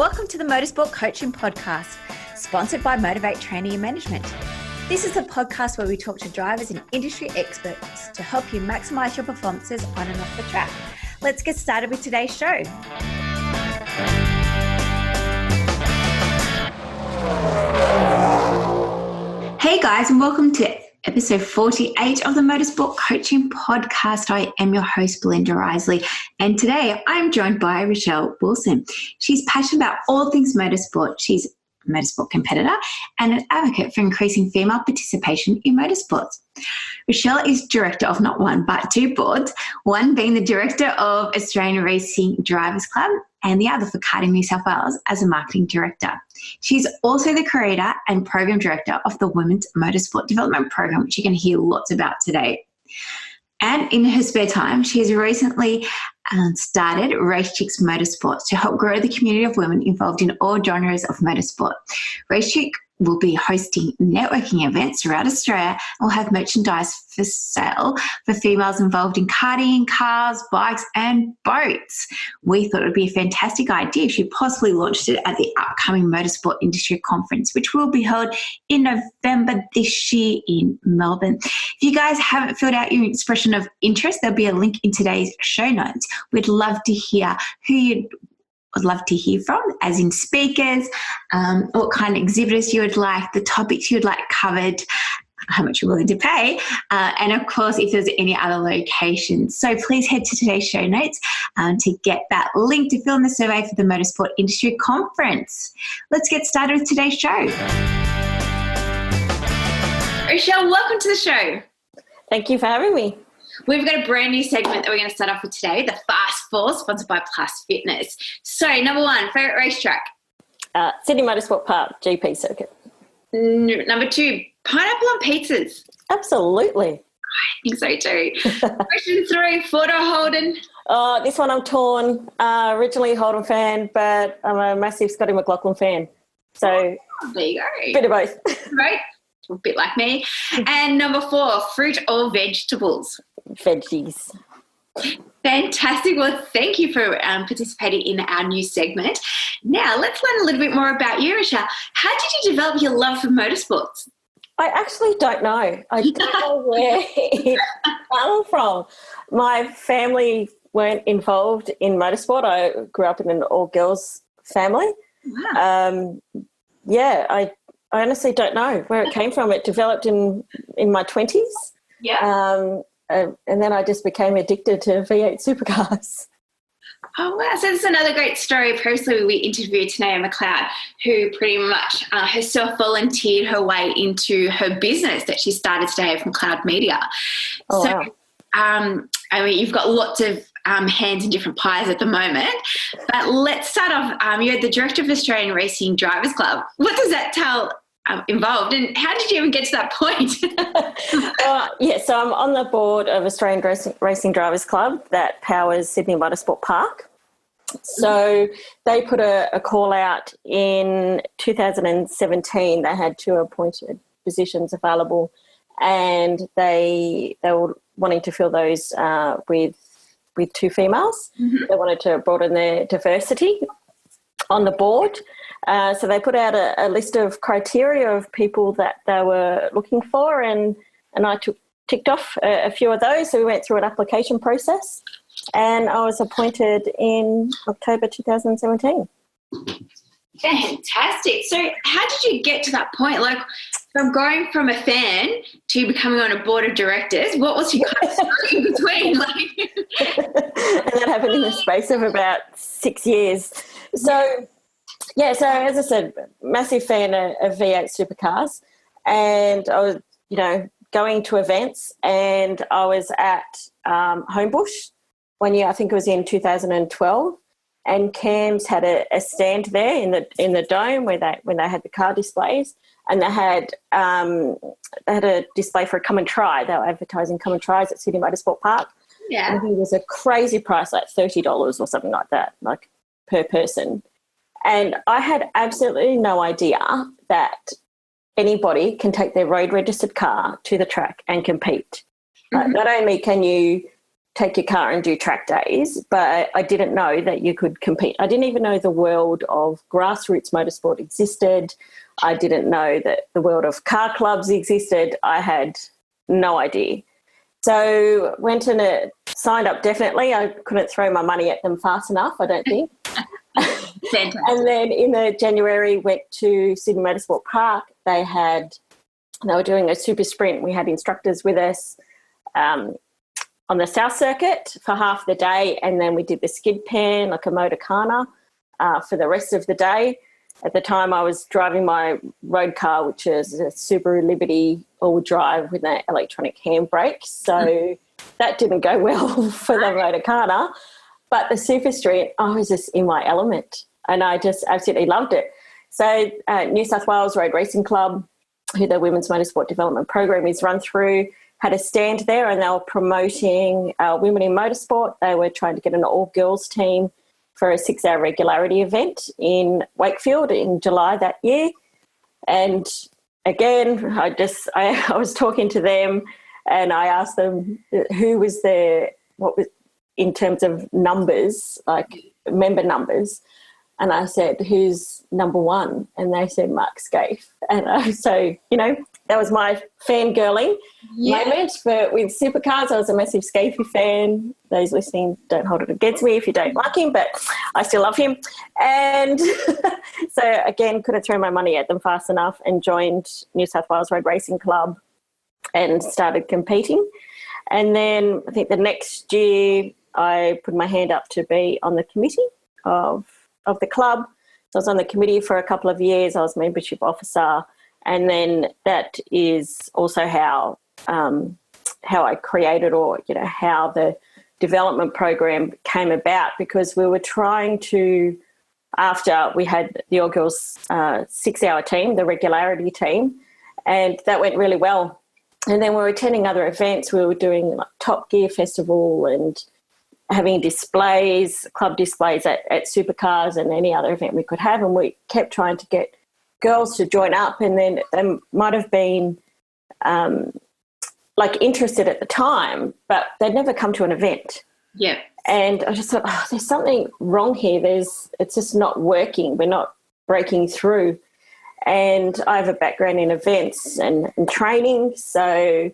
Welcome to the Motorsport Coaching Podcast, sponsored by Motivate Training and Management. This is a podcast where we talk to drivers and industry experts to help you maximize your performances on and off the track. Let's get started with today's show. Hey guys, and welcome to episode 48 of the Motorsport Coaching Podcast. I am your host, Belinda Risley, and today I'm joined by Rachelle Wilson. She's passionate about all things motorsport. She's a motorsport competitor and an advocate for increasing female participation in motorsports. Rachelle is director of not one but two boards, one being the director of Australian Racing Drivers Club and the other for Karting New South Wales as a marketing director. She's also the creator and program director of the Women's Motorsport Development Program, which you're going to hear lots about today. And in her spare time, she has recently started Race Chix Motorsports to help grow the community of women involved in all genres of motorsport. Race Chix will be hosting networking events throughout Australia and will have merchandise for sale for females involved in karting, cars, bikes and boats. We thought it would be a fantastic idea if she possibly launched it at the upcoming Motorsport Industry Conference, which will be held in November this year in Melbourne. If you guys haven't filled out your expression of interest, there'll be a link in today's show notes. We'd love to hear who you'd love to hear from, as in speakers, what kind of exhibitors you would like, the topics you would like covered, how much you're willing to pay, and of course, if there's any other locations. So please head to today's show notes to get that link to fill in the survey for the Motorsport Industry Conference. Let's get started with today's show. Rachelle, welcome to the show. Thank you for having me. We've got a brand new segment that we're going to start off with today, the Fast Four, sponsored by Plus Fitness. So, number one, favourite racetrack? Sydney Motorsport Park, GP circuit. Number two, pineapple on pizzas. Absolutely. I think so too. Question three, Ford or Holden? This one I'm torn. Originally a Holden fan, but I'm a massive Scotty McLaughlin fan. So, there you go. Bit of both. Right. A bit like me. And number four, fruit or vegetables? Veggies. Fantastic. Well, thank you for participating in our new segment. Now, let's learn a little bit more about you, Rachelle. How did you develop your love for motorsports? I actually don't know. I don't know where it came from. My family weren't involved in motorsport. I grew up in an all-girls family. Wow. I honestly don't know where it came from. It developed in my 20s. Yeah. And then I just became addicted to V8 supercars. Oh, wow. So this is another great story. Previously, we interviewed Tanea McLeod, who pretty much herself volunteered her way into her business that she started today from Cloud Media. Oh, so, wow. I mean, you've got lots of hands in different pies at the moment. But let's start off. You're the director of Australian Racing Drivers Club. What does that tell involved, and how did you even get to that point? So I'm on the board of Australian Racing Drivers Club that powers Sydney Motorsport Park. So they put a call out in 2017. They had two appointed positions available, and they were wanting to fill those with two females. Mm-hmm. They wanted to broaden their diversity on the board. So they put out a list of criteria of people that they were looking for, and I ticked off a few of those. So we went through an application process, and I was appointed in October 2017. Fantastic. So how did you get to that point? Like, from going from a fan to becoming on a board of directors, what was your kind of story in between? And that happened in the space of about 6 years. So as I said, massive fan of V8 supercars, and I was, going to events, and I was at Homebush one year, I think it was in 2012, and Cam's had a stand there in the dome when they had the car displays, and they had a display for a come and try. They were advertising come and tries at Sydney Motorsport Park. Yeah, and it was a crazy price, like $30 or something like that, like per person. And I had absolutely no idea that anybody can take their road registered car to the track and compete. Mm-hmm. Not only can you take your car and do track days, but I didn't know that you could compete. I didn't even know the world of grassroots motorsport existed. I didn't know that the world of car clubs existed. I had no idea. So went and signed up definitely. I couldn't throw my money at them fast enough, I don't think. And then in January went to Sydney Motorsport Park. They were doing a super sprint. We had instructors with us on the South Circuit for half the day, and then we did the skid pan, like a Motorcana, for the rest of the day. At the time I was driving my road car, which is a Subaru Liberty all drive with an electronic handbrake. So that didn't go well for the Motorcana. But the super street, I was just in my element and I just absolutely loved it. So New South Wales Road Racing Club, who the Women's Motorsport Development Program is run through, had a stand there and they were promoting women in motorsport. They were trying to get an all-girls team for a 6-hour regularity event in Wakefield in July that year. And again, I was talking to them and I asked them who was there, what was in terms of numbers, like member numbers. And I said, who's number one? And they said, Mark Scaife. And so, that was my fangirling moment. But with supercars, I was a massive Scaife fan. Those listening, don't hold it against me if you don't like him, but I still love him. And so, again, couldn't throw my money at them fast enough and joined New South Wales Road Racing Club and started competing. And then I think the next year I put my hand up to be on the committee of the club. So I was on the committee for a couple of years. I was membership officer. And then that is also how I created how the development program came about, because we were trying to, after we had the All Girls 6-hour team, the regularity team, and that went really well. And then we were attending other events. We were doing like Top Gear Festival and having displays, club displays at supercars and any other event we could have. And we kept trying to get girls to join up, and then they might have been interested at the time, but they'd never come to an event. Yeah. And I just thought, there's something wrong here. It's just not working. We're not breaking through. And I have a background in events and training, so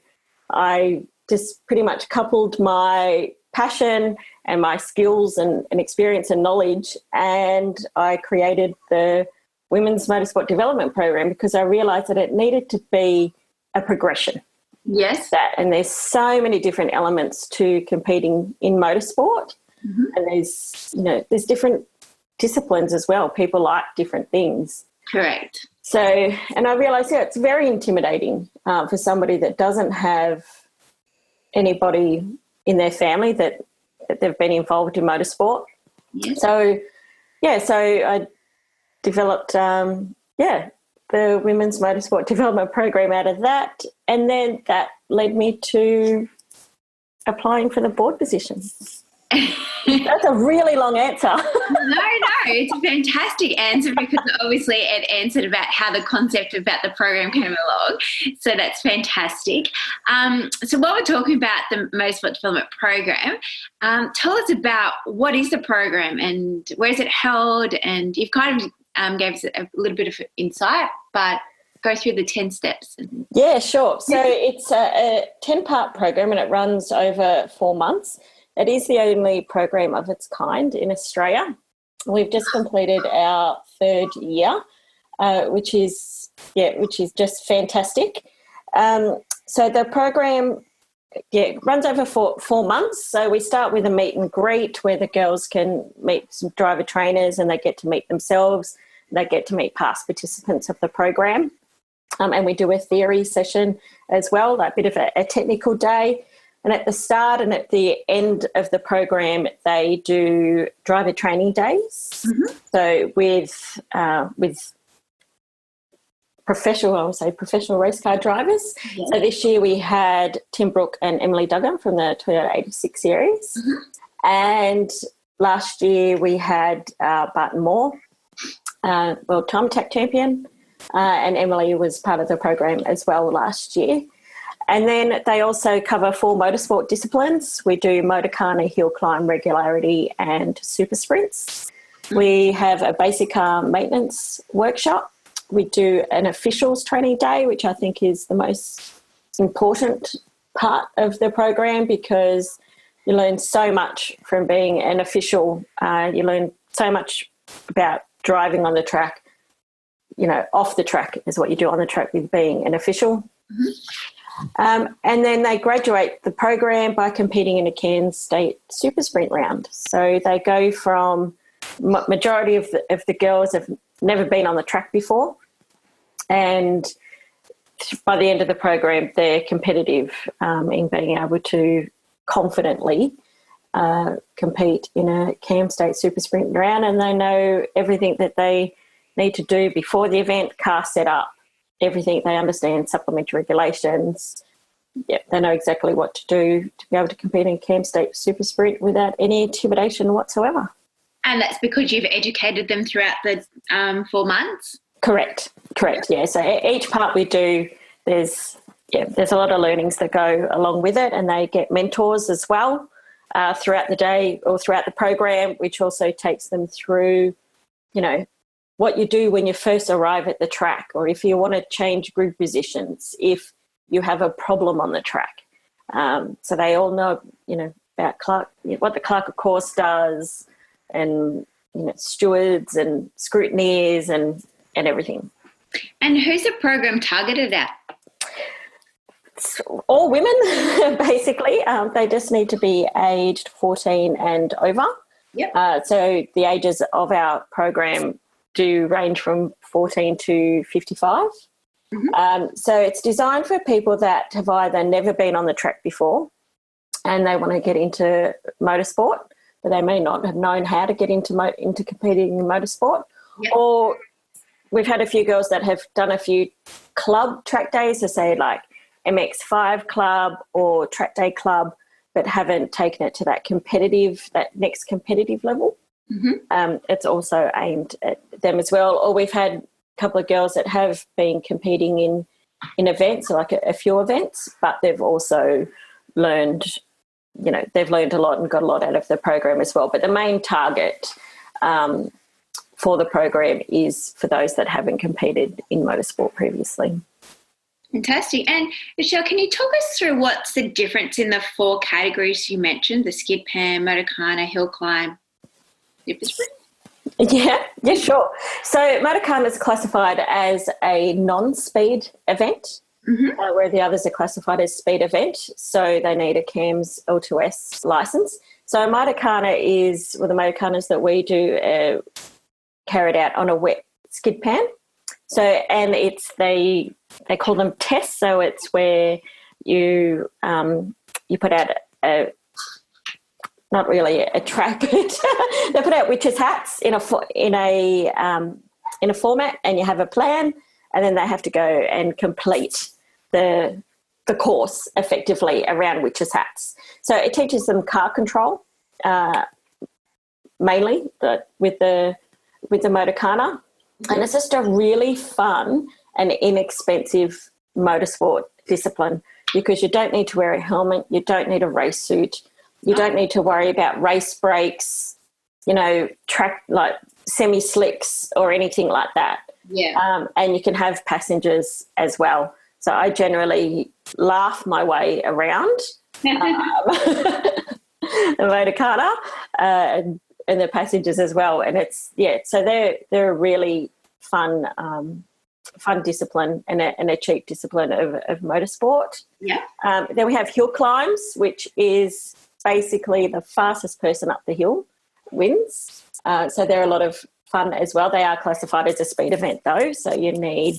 I just pretty much coupled my passion and my skills and experience and knowledge, and I created the Women's Motorsport Development Program because I realised that it needed to be a progression. Yes. And there's so many different elements to competing in motorsport, and there's different disciplines as well. People like different things. Correct. So, and I realised, it's very intimidating for somebody that doesn't have anybody in their family that they've been involved in motorsport. Yes. So I developed, the Women's Motorsport Development Program out of that, and then that led me to applying for the board position. That's a really long answer. No, it's a fantastic answer because obviously it answered about how the concept about the program came along. So that's fantastic. So while we're talking about the Motorsport Development Program, tell us about what is the program and where is it held? And you've kind of gave us a little bit of insight, but go through the 10 steps. Yeah, sure. So it's a 10-part program and it runs over 4 months. It is the only program of its kind in Australia. We've just completed our 3rd year, which is just fantastic. So the program runs over 4 months. So we start with a meet and greet where the girls can meet some driver trainers and they get to meet themselves. They get to meet past participants of the program. And we do a theory session as well, like a bit of a technical day. And at the start and at the end of the program, they do driver training days. Mm-hmm. So with professional race car drivers. Yes. So this year we had Tim Brooke and Emily Duggan from the Toyota 86 series. Mm-hmm. And last year we had Barton Moore, world time attack champion, and Emily was part of the program as well last year. And then they also cover 4 motorsport disciplines. We do Motorcana, hill climb, regularity, and super sprints. We have a basic car maintenance workshop. We do an officials training day, which I think is the most important part of the program, because you learn so much from being an official. You learn so much about driving on the track. Off the track is what you do on the track with being an official. And then they graduate the program by competing in a Cairns State Super Sprint round. So they go from majority of the girls have never been on the track before, and by the end of the program they're competitive in being able to confidently compete in a Cairns State Super Sprint round, and they know everything that they need to do before the event, car setup, everything. They understand supplementary regulations. Yep, they know exactly what to do to be able to compete in Cairns State Super Sprint without any intimidation whatsoever. And that's because you've educated them throughout the 4 months? Correct, yeah. So each part we do, there's a lot of learnings that go along with it, and they get mentors as well throughout the day or throughout the program, which also takes them through, what you do when you first arrive at the track, or if you want to change grid positions, if you have a problem on the track. So they all know, about what the clerk course does, and stewards and scrutineers and everything. And who's the program targeted at? It's all women, basically. They just need to be aged 14 and over. Yep. So the ages of our program do range from 14 to 55. So it's designed for people that have either never been on the track before and they want to get into motorsport, but they may not have known how to get into competing in motorsport. Yep. Or we've had a few girls that have done a few club track days, so say like MX5 club or track day club, but haven't taken it to that next competitive level. It's also aimed at them as well. Or we've had a couple of girls that have been competing in events, like a few events, but they've also learned, they've learned a lot and got a lot out of the program as well. But the main target for the program is for those that haven't competed in motorsport previously. Fantastic. And Rachelle, can you talk us through what's the difference in the 4 categories you mentioned, the skid pan, Motorcana, hill climb, super sprint? Yeah, sure. So Motorcana is classified as a non-speed event, where the others are classified as speed event. So they need a CAMS L2S license. So Motorcana is, the Motorcanas that we do carried out on a wet skid pan. So, and they call them tests. So it's where you put out not really a track, but they put out witches' hats in a format, and you have a plan, and then they have to go and complete the course effectively around witches' hats. So it teaches them car control, mainly with the Motorcana, and it's just a really fun and inexpensive motorsport discipline, because you don't need to wear a helmet, you don't need a race suit. You don't need to worry about race brakes, track like semi-slicks or anything like that. Yeah. And you can have passengers as well. So I generally laugh my way around the Motorcana and the passengers as well. And so they're a really fun discipline and a cheap discipline of motorsport. Yeah. Then we have hill climbs, which is basically the fastest person up the hill wins. So they're a lot of fun as well. They are classified as a speed event though, so you need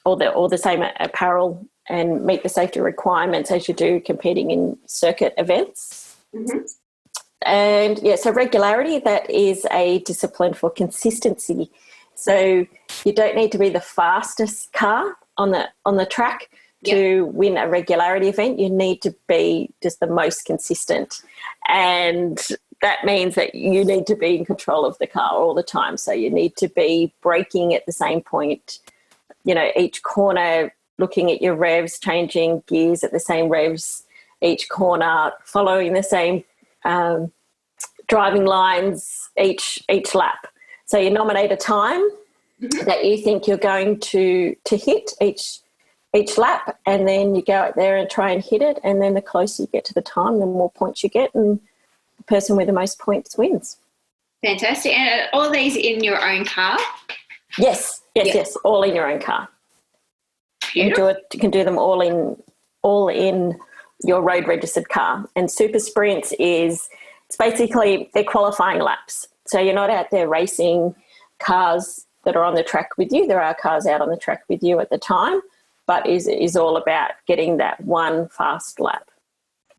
all the same apparel and meet the safety requirements as you do competing in circuit events. And so regularity, that is a discipline for consistency. So you don't need to be the fastest car on the track to win a regularity event. You need to be just the most consistent, and that means that you need to be in control of the car all the time. So you need to be braking at the same point, each corner, looking at your revs, changing gears at the same revs each corner, following the same driving lines each lap. So you nominate a time that you think you're going to hit each lap, and then you go out there and try and hit it, and then the closer you get to the time, the more points you get, and the person with the most points wins. Fantastic. And are all these in your own car? Yes, all in your own car. You can do them all in your road registered car. And super sprints it's basically they're qualifying laps. So you're not out there racing cars that are on the track with you. There are cars out on the track with you at the time, but is all about getting that one fast lap.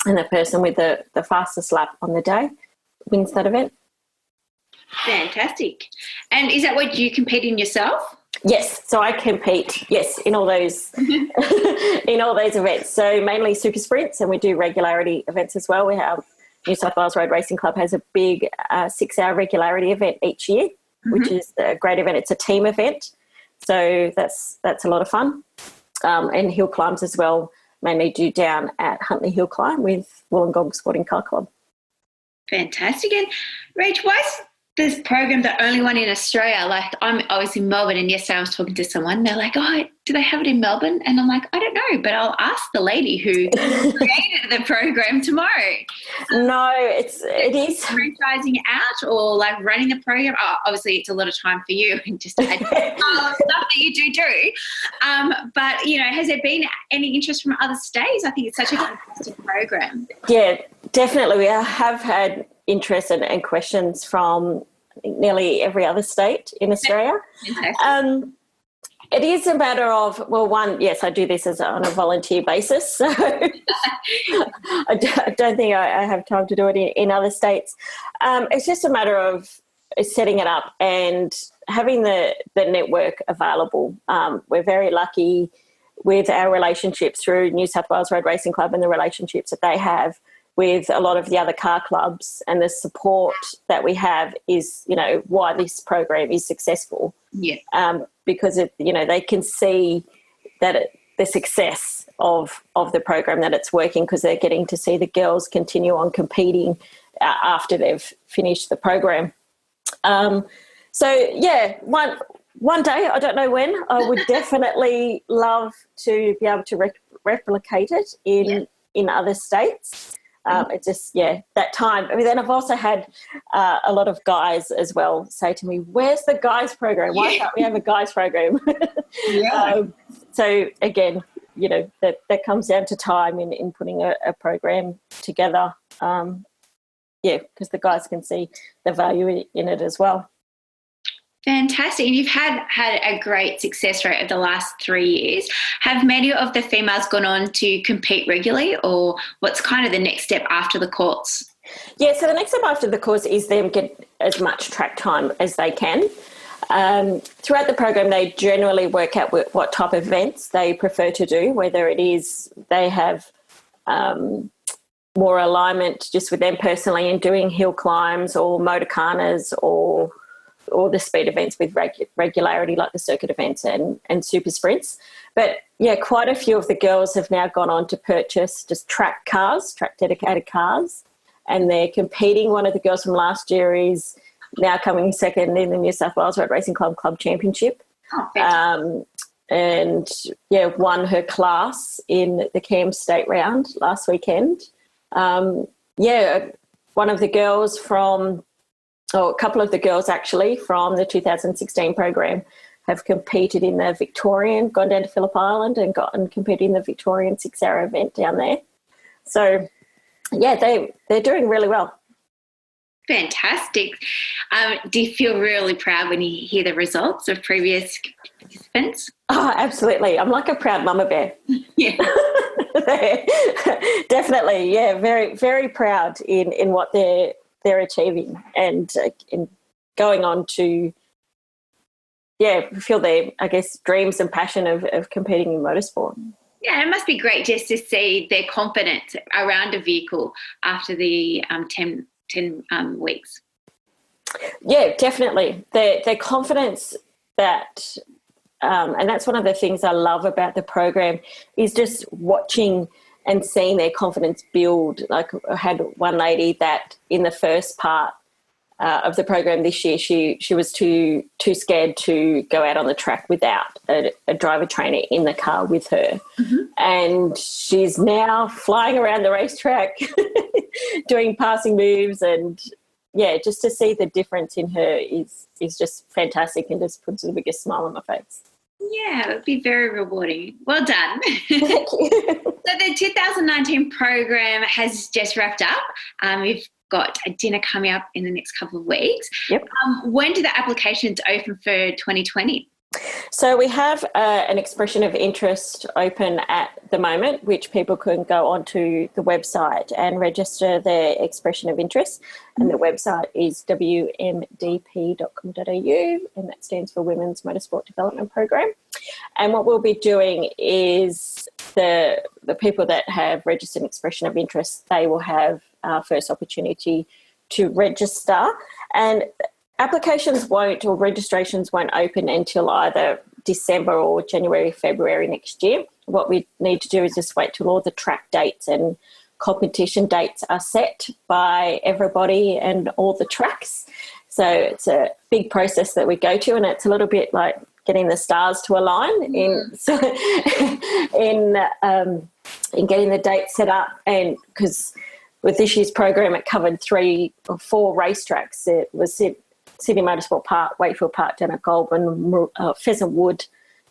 And the person with the fastest lap on the day wins that event. Fantastic. And is that what you compete in yourself? Yes, so I compete, in all those in all those events. So mainly super sprints, and we do regularity events as well. We have New South Wales Road Racing Club has a big 6-hour regularity event each year, which is a great event. It's a team event, so that's a lot of fun. And hill climbs as well, mainly do down at Huntley Hill Climb with Wollongong Sporting Car Club. Fantastic. And Rach, why is this program the only one in Australia? Like, I'm obviously in Melbourne, and yesterday I was talking to someone, they're like, oh, do they have it in Melbourne? And I'm like, I don't know, but I'll ask the lady who created the program tomorrow. No, it is franchising out or like running the program. Oh, obviously it's a lot of time for you and just stuff that you do. But, has there been any interest from other states? I think it's such a fantastic program. Yeah, definitely. We have had interest and questions from nearly every other state in Australia. It is a matter of, well, one, yes, I do this on a volunteer basis, so I don't think I have time to do it in other states. It's just a matter of setting it up and having the network available. We're very lucky with our relationships through New South Wales Road Racing Club and the relationships that they have with a lot of the other car clubs, and the support that we have is, why this program is successful. Yeah. Because they can see that the success of the program, that it's working, because they're getting to see the girls continue on competing after they've finished the program. One day, I don't know when, I would definitely love to be able to replicate it in other states. It's just, that time. I mean, then I've also had a lot of guys as well say to me, where's the guys program? Why can't we have a guys program? So again, that comes down to time in putting a program together. Because the guys can see the value in it as well. Fantastic. And you've had a great success rate of the last 3 years. Have many of the females gone on to compete regularly, or what's kind of the next step after the course? Yeah, so the next step after the course is them get as much track time as they can. Throughout the program, they generally work out what type of events they prefer to do, whether it is they have more alignment just with them personally in doing hill climbs or motorcarnas or the speed events with regularity, like the circuit events and super sprints. But, quite a few of the girls have now gone on to purchase just track dedicated cars, and they're competing. One of the girls from last year is now coming second in the New South Wales Road Racing Club Championship. Oh, and, won her class in the Cairns State Round last weekend. One of the girls a couple of the girls actually from the 2016 program have competed in the Victorian, gone down to Phillip Island and competed in the Victorian 6-hour event down there. So, they're doing really well. Fantastic. Do you feel really proud when you hear the results of previous participants? Oh, absolutely. I'm like a proud mama bear. Yeah. Definitely, very, very proud in what they're achieving and in going on to fulfill their, I guess, dreams and passion of competing in motorsport. Yeah, it must be great just to see their confidence around a vehicle after the 10 weeks. Yeah, definitely. Their confidence that and that's one of the things I love about the program is just watching and seeing their confidence build. Like I had one lady that in the first part of the program this year, she was too scared to go out on the track without a driver trainer in the car with her. Mm-hmm. And she's now flying around the racetrack doing passing moves, and yeah, just to see the difference in her is just fantastic and just puts the biggest smile on my face. Yeah, it would be very rewarding. Well done. Thank you. So the 2019 program has just wrapped up. We've got a dinner coming up in the next couple of weeks. Yep. When do the applications open for 2020? So we have an expression of interest open at the moment, which people can go onto the website and register their expression of interest. And the website is wmdp.com.au, and that stands for Women's Motorsport Development Program. And what we'll be doing is the people that have registered an expression of interest, they will have first opportunity to register. And applications or registrations won't open until either December or January, February next year. What we need to do is just wait till all the track dates and competition dates are set by everybody and all the tracks. So it's a big process that we go to, and it's a little bit like getting the stars to align in getting the dates set up. And because with this year's program, it covered 3 or 4 racetracks. It was Sydney Motorsport Park, Wakefield Park down at Goulburn, Pheasant Wood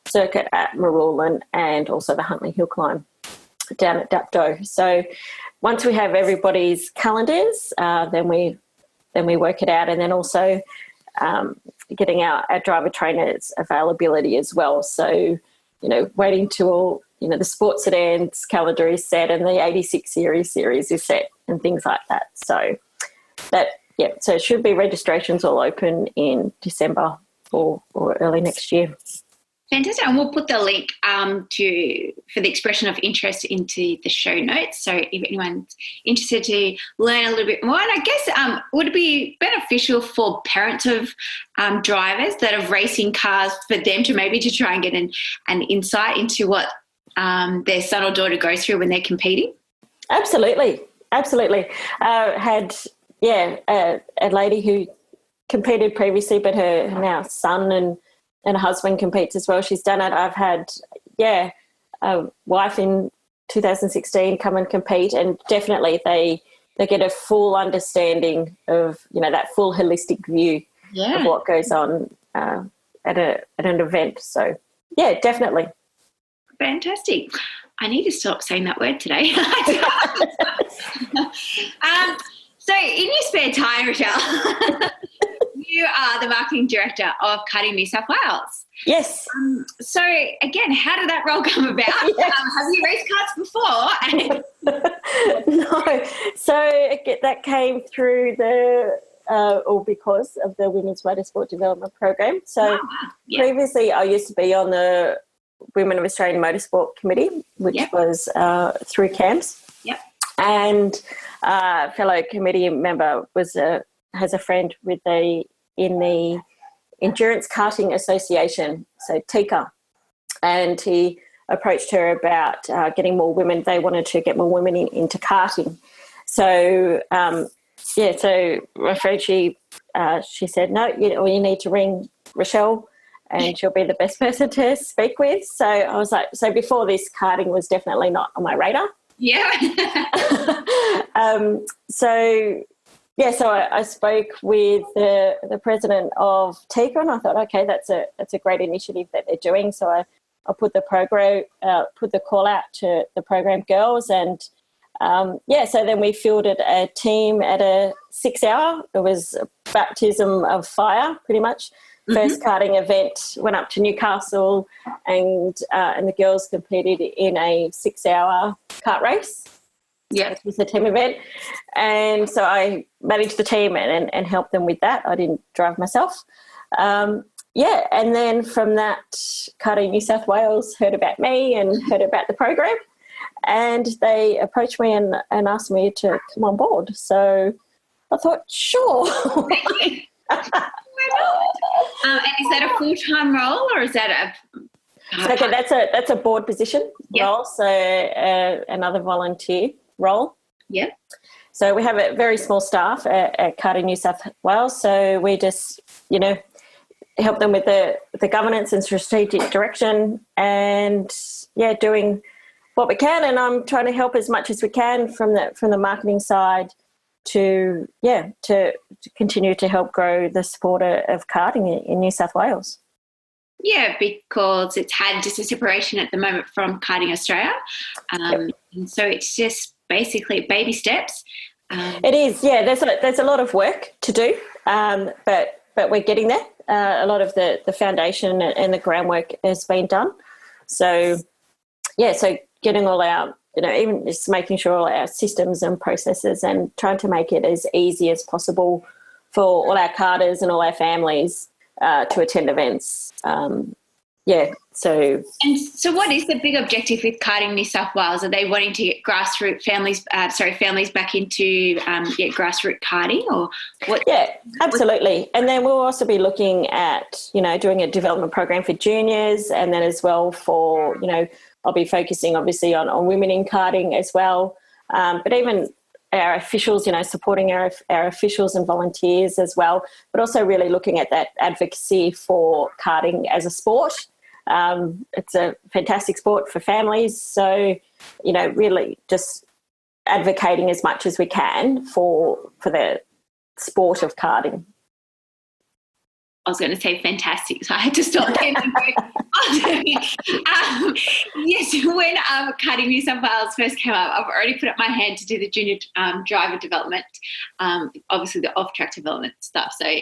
Circuit at Marulan, and also the Huntley Hill Climb down at Dapto. So once we have everybody's calendars, then we work it out, and then also getting our driver trainers availability as well. So, waiting till the sports sedans calendar is set and the 86 series is set and things like that. So so it should be registrations all open in December or early next year. Fantastic. And we'll put the link for the expression of interest into the show notes. So if anyone's interested to learn a little bit more, and I guess would it be beneficial for parents of drivers that are racing cars for them to maybe to try and get an insight into what their son or daughter goes through when they're competing? Absolutely. A lady who competed previously, but her now son and husband competes as well. She's done it. I've had, a wife in 2016 come and compete, and definitely they get a full understanding of, that full holistic view of what goes on at an event. So, yeah, definitely. Fantastic. I need to stop saying that word today. So in your spare time, Rachelle, you are the marketing director of Karting New South Wales. Yes. So again, how did that role come about? Yes. Have you raced karts before? No. So that came through because of the Women's Motorsport Development Program. So previously I used to be on the Women of Australian Motorsport Committee, which was through CAMS. Yep. And a fellow committee member has a friend in the Endurance Karting Association, so TICA, and he approached her about getting more women. They wanted to get more women into karting. So, so my friend, she said, no, you need to ring Rachelle and she'll be the best person to speak with. So I was like, so before this, karting was definitely not on my radar. Yeah. So I spoke with the president of TICA, and I thought, okay, that's a great initiative that they're doing. So I put the call out to the program girls, and so then we fielded a team at a 6-hour. It was a baptism of fire, pretty much. First karting event, went up to Newcastle, and the girls competed in a 6-hour kart race. Yeah, it was a team event, and so I managed the team and helped them with that. I didn't drive myself. And then from that, Karting New South Wales heard about me and heard about the program, and they approached me and asked me to come on board. So I thought, sure. And is that a full-time role or is that a... So okay, that's a board position role, so another volunteer role. Yeah. So we have a very small staff at Karting New South Wales, so we just, help them with the governance and strategic direction and, doing what we can, and I'm trying to help as much as we can from the marketing side to continue to help grow the sport of karting in New South Wales. Yeah, because it's had just a separation at the moment from Karting Australia. And so it's just basically baby steps. It is, yeah. There's a lot of work to do, but we're getting there. A lot of the foundation and the groundwork has been done. So, so getting all our, even just making sure all our systems and processes and trying to make it as easy as possible for all our karters and all our families to attend events. So what is the big objective with Karting New South Wales? Are they wanting to get families back into grassroots karting, or what? Yeah, absolutely. And then we'll also be looking at, doing a development program for juniors, and then as well for, I'll be focusing obviously on women in karting as well. But even our officials, supporting our officials and volunteers as well, but also really looking at that advocacy for karting as a sport. It's a fantastic sport for families. So, really just advocating as much as we can for the sport of karting. I was going to say fantastic, so I had to stop there. Yes, when Karting New South Wales first came up, I've already put up my hand to do the junior driver development, obviously the off-track development stuff. So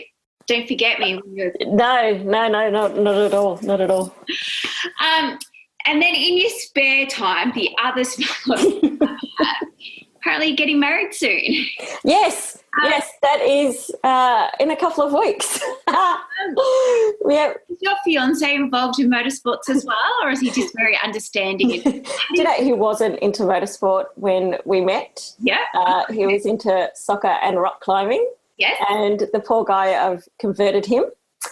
don't forget me. No, not at all, not at all. And then in your spare time, the other sport apparently getting married soon. Yes, that is in a couple of weeks. Is your fiancé involved in motorsports as well, or is he just very understanding? He wasn't into motorsport when we met. Yeah. He was into soccer and rock climbing. Yes. And the poor guy, I've converted him.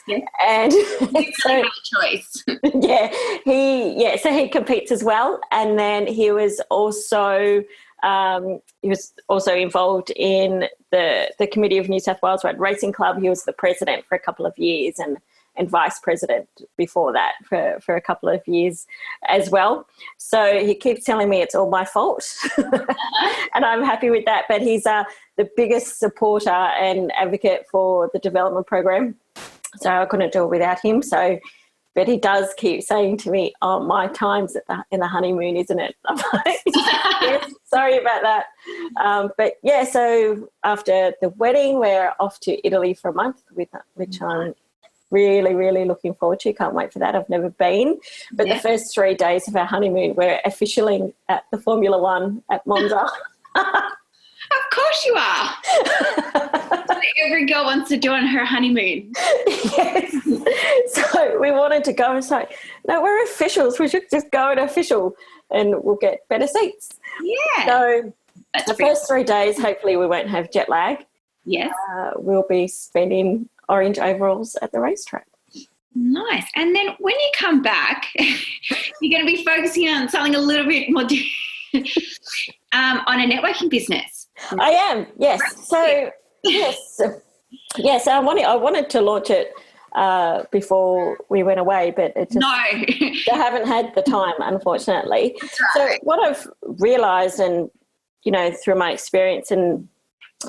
Yes. And so choice. So he competes as well. And then he was also involved in the committee of New South Wales Road Racing Club. He was the president for a couple of years and vice president before that for a couple of years as well. So he keeps telling me it's all my fault, and I'm happy with that. But he's the biggest supporter and advocate for the development program. So I couldn't do it without him. But he does keep saying to me, "Oh, my time's in the honeymoon, isn't it?" I'm like, yes, sorry about that. So after the wedding, we're off to Italy for a month, which I'm really, really looking forward to. Can't wait for that. I've never been. But the first 3 days of our honeymoon, we're officialing at the Formula One at Monza. Of course you are. Every girl wants to do on her honeymoon. Yes. So we wanted to go and say, no, we're officials. We should just go and official and we'll get better seats. Yeah. So the first 3 days, hopefully we won't have jet lag. Yes. We'll be spending orange overalls at the racetrack. Nice. And then when you come back, you're going to be focusing on something a little bit more on a networking business. I am, yes. So, yes, I wanted to launch it before we went away, but it just, I haven't had the time, unfortunately. That's right. So what I've realised, and through my experience and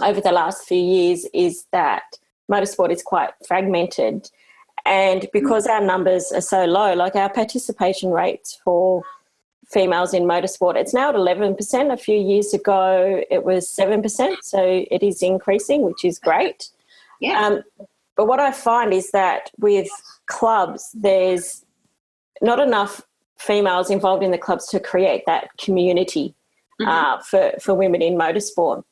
over the last few years, is that motorsport is quite fragmented, and because our numbers are so low, like our participation rates for females in motorsport, it's now at 11%. A few years ago it was 7%, so it is increasing, which is great. Yeah. But what I find is that with clubs, there's not enough females involved in the clubs to create that community for women in motorsport.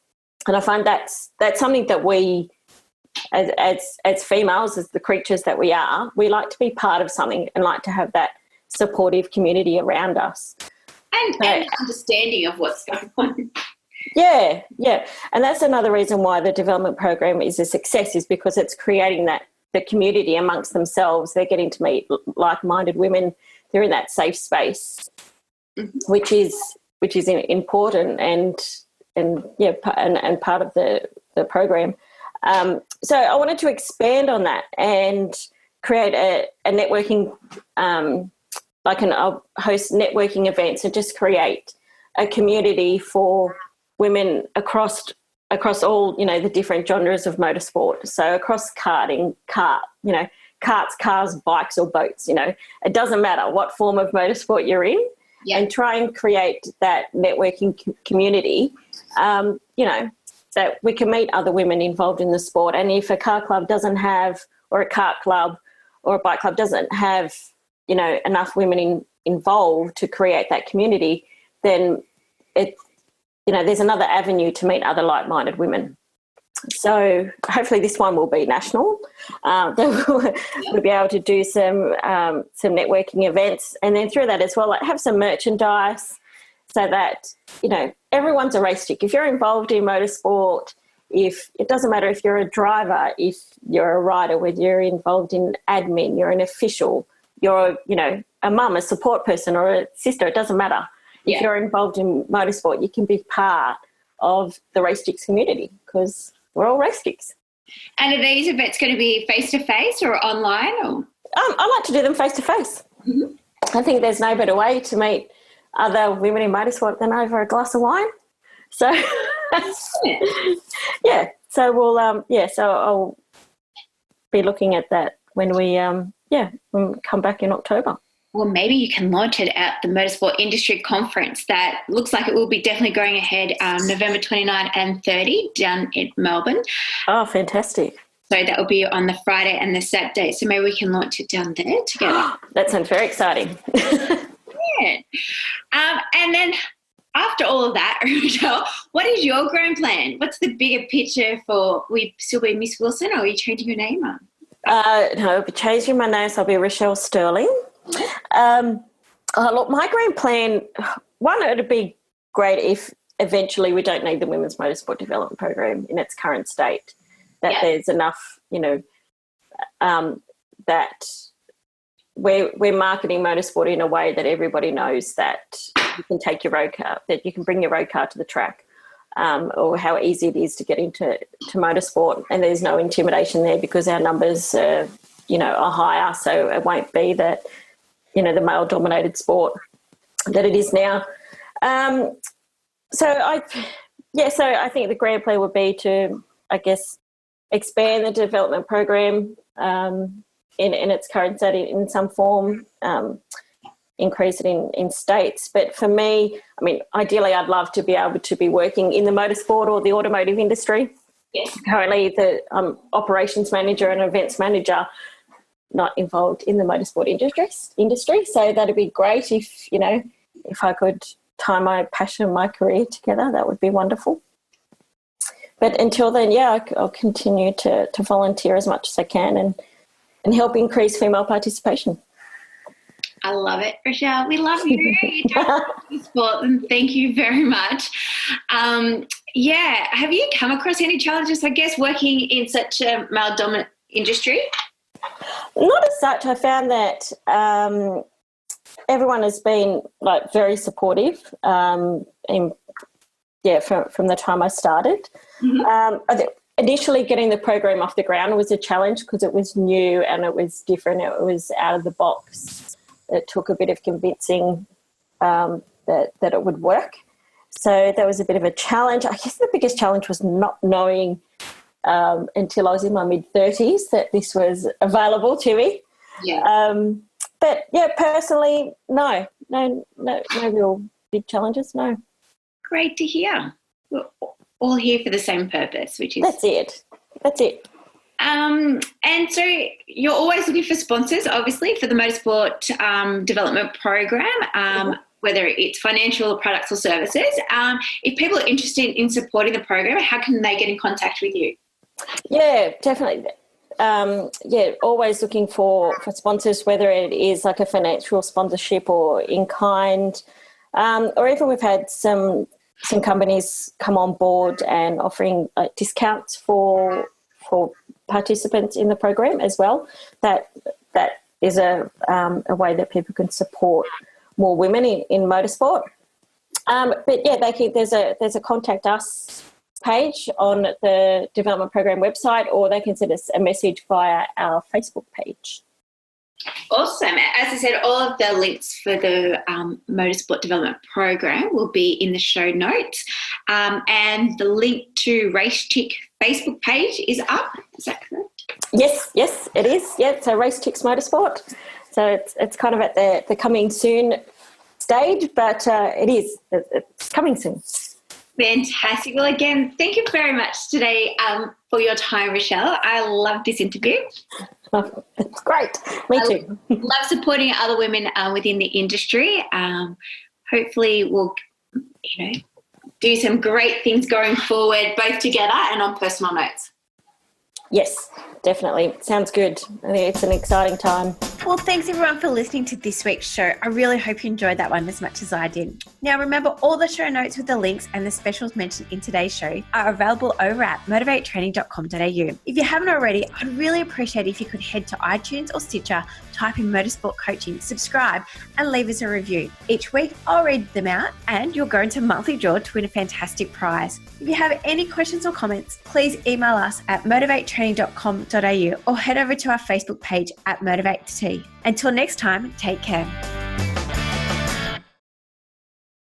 And I find that's something that we, as females, as the creatures that we are, we like to be part of something and like to have that supportive community around us. And understanding of what's going on. Yeah. And that's another reason why the development program is a success, is because it's creating that the community amongst themselves. They're getting to meet like-minded women. They're in that safe space, which is important and part of the program. So I wanted to expand on that and create a networking, I'll host networking events and just create a community for women across all, the different genres of motorsport. So across karting, karts, cars, bikes or boats, it doesn't matter what form of motorsport you're in, and try and create that networking community, that we can meet other women involved in the sport. And if a car club doesn't have, or a kart club or a bike club doesn't have, enough women involved to create that community, then there's another avenue to meet other like-minded women. So hopefully this one will be national. We'll be able to do some networking events, and then through that as well, have some merchandise so that, everyone's a race chick. If you're involved in motorsport, it doesn't matter if you're a driver, if you're a rider, whether you're involved in admin, you're an official, you're, a mum, a support person or a sister, it doesn't matter. If you're involved in motorsport, you can be part of the Race Chicks community because we're all race chicks. And are these events going to be face-to-face or online? Or? I like to do them face-to-face. Mm-hmm. I think there's no better way to meet other women in motorsport than over a glass of wine. So, so we'll, so I'll be looking at that when we come back in October. Well, maybe you can launch it at the Motorsport Industry Conference that looks like it will be definitely going ahead November 29 and 30 down in Melbourne. Oh, fantastic. So that will be on the Friday and the Saturday. So maybe we can launch it down there together. That sounds very exciting. And then after all of that, Rachelle, what is your grand plan? What's the bigger picture for, will you still be Miss Wilson or are you changing your name up? No, I'll be changing my name, so I'll be Rachelle Sterling. Look, my grand plan, one, it would be great if eventually we don't need the Women's Motorsport Development Program in its current state, that there's enough, that we're marketing motorsport in a way that everybody knows that you can take your road car, that you can bring your road car to the track, or how easy it is to get into motorsport, and there's no intimidation there because our numbers are higher, so it won't be that the male-dominated sport that it is now. So I think the grand plan would be to, expand the development program in its current state in some form, increase it in states. But for me, ideally I'd love to be able to be working in the motorsport or the automotive industry. Yes. Currently I'm operations manager and events manager, not involved in the motorsport industry. So that'd be great if I could tie my passion and my career together, that would be wonderful. But until then, I'll continue to volunteer as much as I can and help increase female participation. I love it, Rachelle. We love you. You're doing the sport, and thank you very much. Have you come across any challenges, working in such a male-dominant industry? Not as such. I found that everyone has been very supportive. From the time I started. Mm-hmm. I think initially getting the program off the ground was a challenge because it was new and it was different. It was out of the box. It took a bit of convincing that it would work. So that was a bit of a challenge. I guess the biggest challenge was not knowing until I was in my mid-30s that this was available to me. Yeah. Personally, no real big challenges, no. Great to hear. We're all here for the same purpose, which is... That's it. And so you're always looking for sponsors, obviously, for the Motorsport Development Program, whether it's financial products or services. If people are interested in supporting the program, how can they get in contact with you? Yeah, definitely. Always looking for sponsors, whether it is a financial sponsorship or in kind, or even we've had some companies come on board and offering discounts for participants in the program as well. That is a way that people can support more women in motorsport. But yeah, there's a contact us page on the development program website, or they can send us a message via our Facebook page. Awesome. As I said, all of the links for the Motorsport Development Program will be in the show notes. And the link to Race Chix Facebook page is up. Is that correct? Yes, it is. Yeah, so Race Chix Motorsport. So it's kind of at the coming soon stage, but it's coming soon. Fantastic. Well, again, thank you very much today for your time, Rachelle. I love this interview. It's great. Me too. Love supporting other women within the industry. Hopefully we'll, do some great things going forward, both together and on personal notes. Yes, definitely. Sounds good. I think it's an exciting time. Well, thanks everyone for listening to this week's show. I really hope you enjoyed that one as much as I did. Now, remember, all the show notes with the links and the specials mentioned in today's show are available over at motivatetraining.com.au. If you haven't already, I'd really appreciate it if you could head to iTunes or Stitcher, type in Motorsport Coaching, subscribe, and leave us a review. Each week, I'll read them out and you'll go into a monthly draw to win a fantastic prize. If you have any questions or comments, please email us at motivatetraining.com.au or head over to our Facebook page at Motivate Until next time, take care.